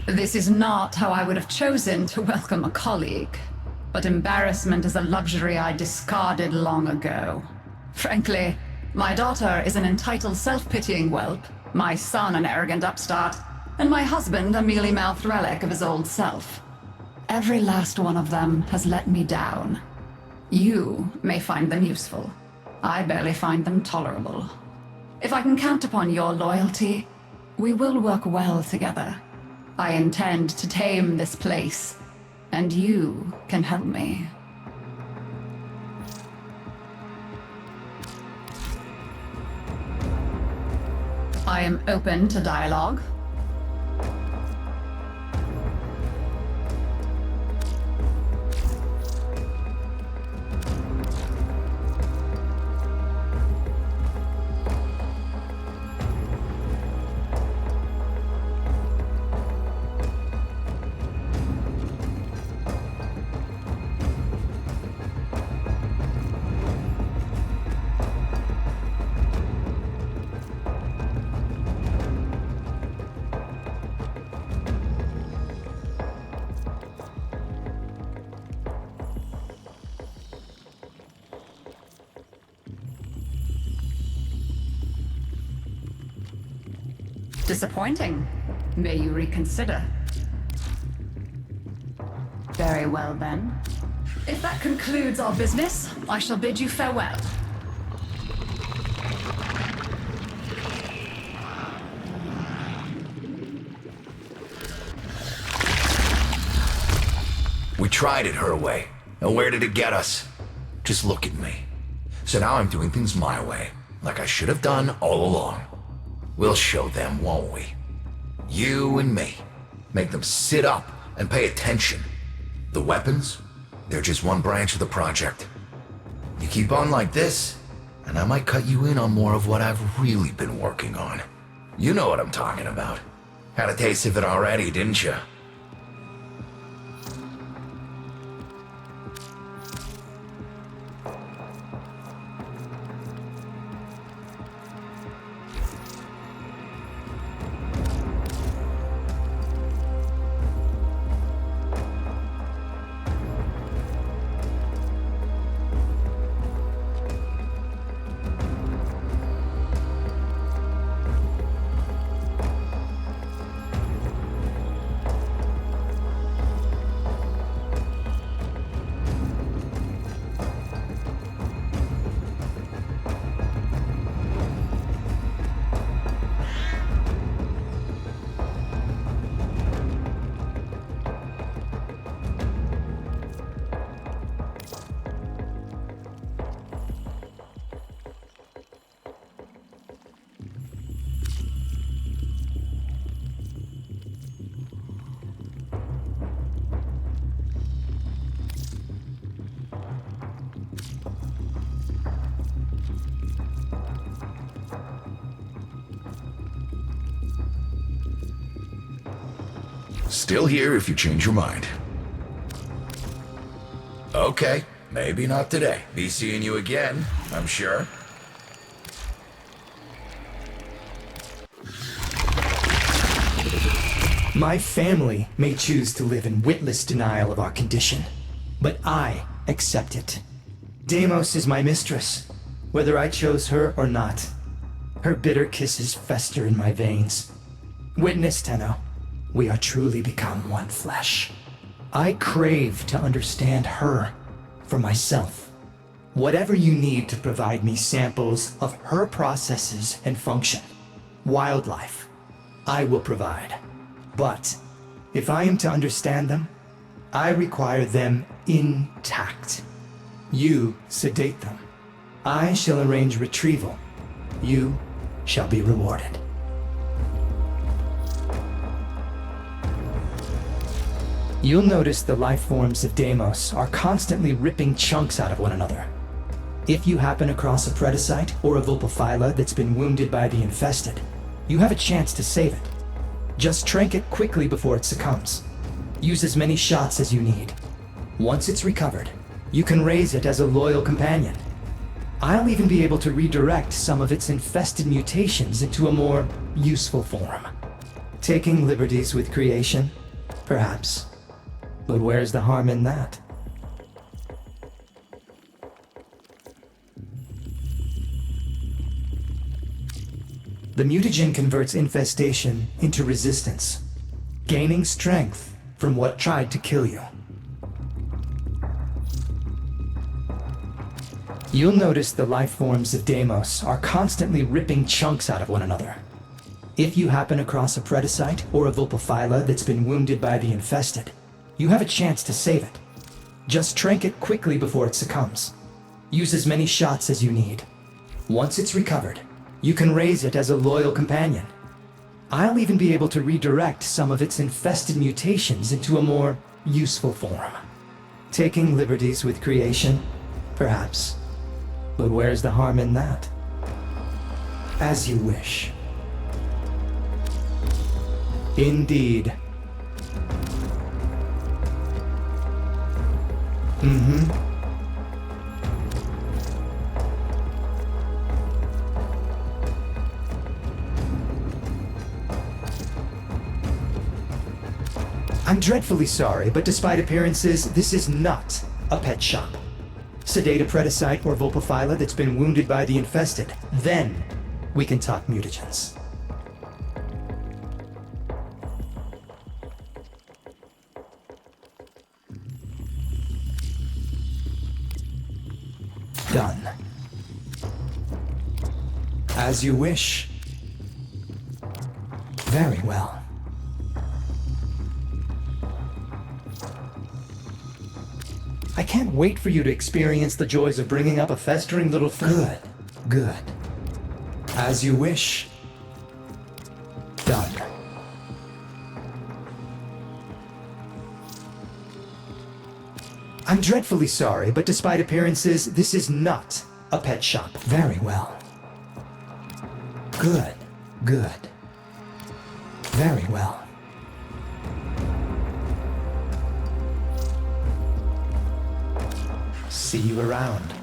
This is not how I would have chosen to welcome a colleague, but embarrassment is a luxury I discarded long ago. Frankly, my daughter is an entitled self-pitying whelp, my son an arrogant upstart, and my husband a mealy-mouthed relic of his old self. Every last one of them has let me down. You may find them useful. I barely find them tolerable. If I can count upon your loyalty, we will work well together. I intend to tame this place, and you can help me. I am open to dialogue. Disappointing. May you reconsider. Very well then. If that concludes our business, I shall bid you farewell. We tried it her way. And where did it get us? Just look at me. So now I'm doing things my way, like I should have done all along. We'll show them, won't we? You and me. Make them sit up and pay attention. The weapons, they're just one branch of the project. You keep on like this, and I might cut you in on more of what I've really been working on. You know what I'm talking about. Had a taste of it already, didn't you? Still here if you change your mind. Okay, maybe not today. Be seeing you again, I'm sure. My family may choose to live in witless denial of our condition, but I accept it. Deimos is my mistress, whether I chose her or not. Her bitter kisses fester in my veins. Witness, Tenno, we are truly become one flesh. I crave to understand her for myself. Whatever you need to provide me samples of her processes and function, wildlife, I will provide. But if I am to understand them, I require them intact. You sedate them. I shall arrange retrieval. You shall be rewarded. You'll notice the life forms of Deimos are constantly ripping chunks out of one another. If you happen across a Predacite or a Vulpaphyla that's been wounded by the infested, you have a chance to save it. Just trank it quickly before it succumbs. Use as many shots as you need. Once it's recovered, you can raise it as a loyal companion. I'll even be able to redirect some of its infested mutations into a more useful form. Taking liberties with creation? Perhaps. But where's the harm in that? The mutagen converts infestation into resistance, gaining strength from what tried to kill you. You'll notice the life forms of Deimos are constantly ripping chunks out of one another. If you happen across a Predacite or a Vulpaphyla that's been wounded by the infested, you have a chance to save it. Just trank it quickly before it succumbs. Use as many shots as you need. Once it's recovered, you can raise it as a loyal companion. I'll even be able to redirect some of its infested mutations into a more useful form. Taking liberties with creation? Perhaps. But where's the harm in that? As you wish. Indeed. I'm dreadfully sorry, but despite appearances, this is not a pet shop. Sedate a Predacite or Vulpaphyla that's been wounded by the infested. Then we can talk mutagens. Done. As you wish. Very well. I can't wait for you to experience the joys of bringing up a festering little Good. Good. As you wish. Done. I'm dreadfully sorry, but despite appearances, this is not a pet shop. Very well. Good. Good. Very well. See you around.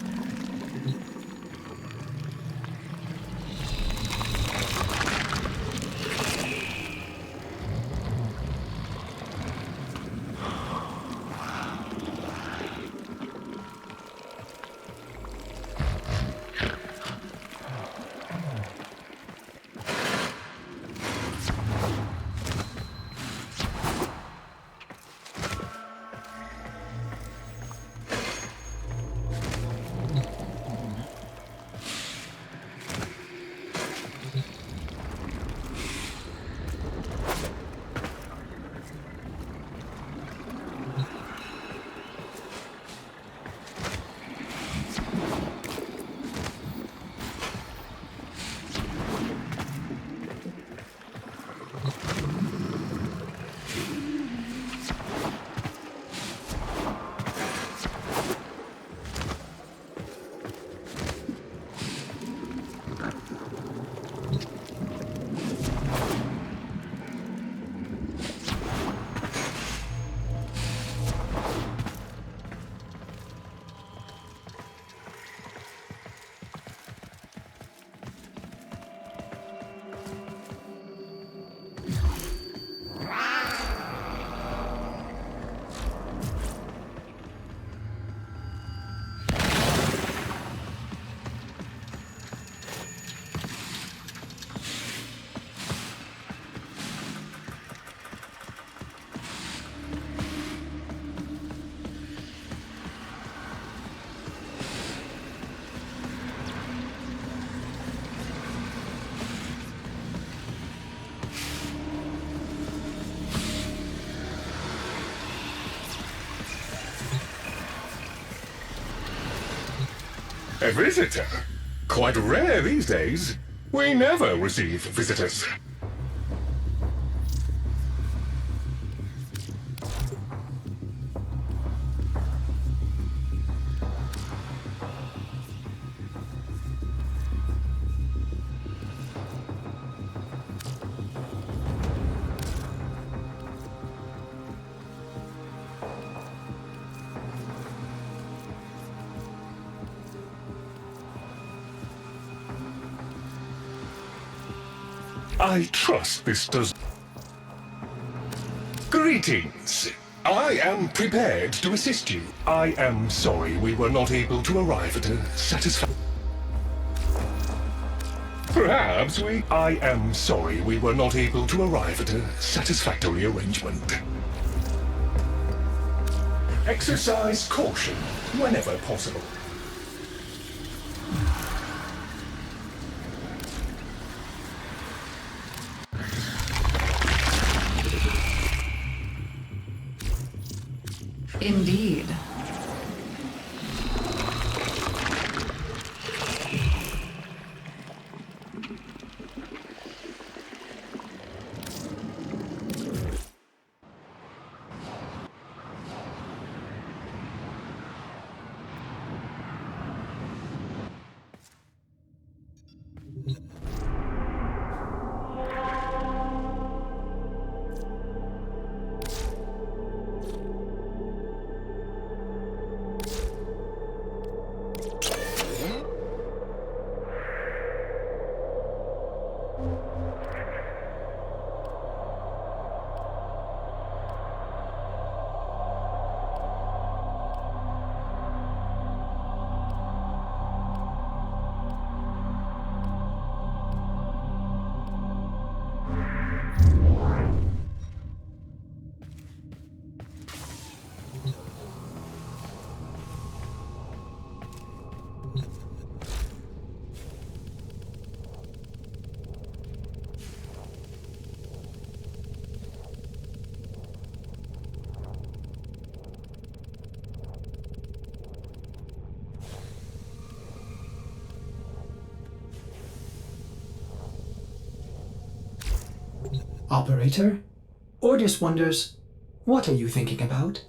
A visitor? Quite rare these days. We never receive visitors. I trust this does... Greetings. I am prepared to assist you. I am sorry we were not able to arrive at a satisfactory... Perhaps we... I am sorry we were not able to arrive at a satisfactory arrangement. Exercise caution whenever possible. Indeed. Operator? Ordis wonders, what are you thinking about?